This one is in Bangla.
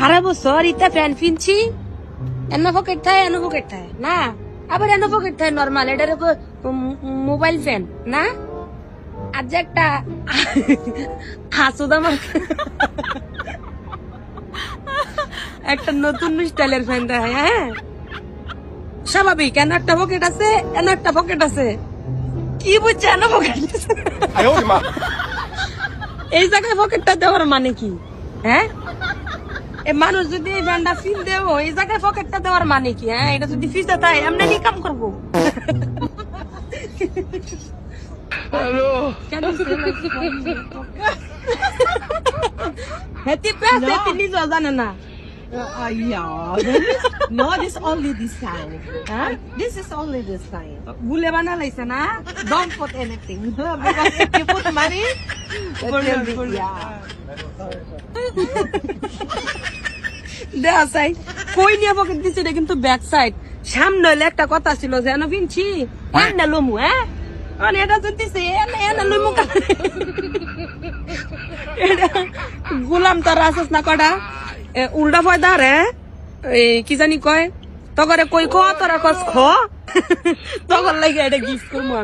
সারা বছর ইতা ফ্যান কিনছি এনো পকেট থাকে না আবার এনো পকেট থাকে নর্মাল এটা মোবাইল ফ্যান না আর যে একটা হাসুদা মার একটা নতুন স্টাইলের ফ্যান থাকে হ্যাঁ স্বাভাবিক কেন একটা পকেট আছে এনো একটা পকেট আছে কি বুঝছে এনো পকেট এই জায়গায় পকেটটা দেওয়ার মানে কি হ্যাঁ মানুষ যদি এই ব্যান্ডটা ফিল দেব এই জায়গায় পকেটটা দেওয়ার মানে কি হ্যাঁ এটা যদি ফিসে তাই এমনি কি কাম করবো নিজেও জানে না No, this only this time. Huh? This is only this time. ভুলে বানা লাইছে না Don't put anything. Because if you put money, it will be, yeah. দেয়া সাইড কই নিয়ে পকেট দিছে এটা কিন্তু ব্যাক সাইড সামনে হইলে একটা কথা ছিল যে এনো পিনছি এনে লমু হ্যাঁ মানে এটা যদি এনে লমু গোলাম তোর আসস না কটা উল্টা ফয়দা রে কি জানি কয় তগরে কই খ তোরা কস খ তখন লাগে এটা গিফট করবো আমি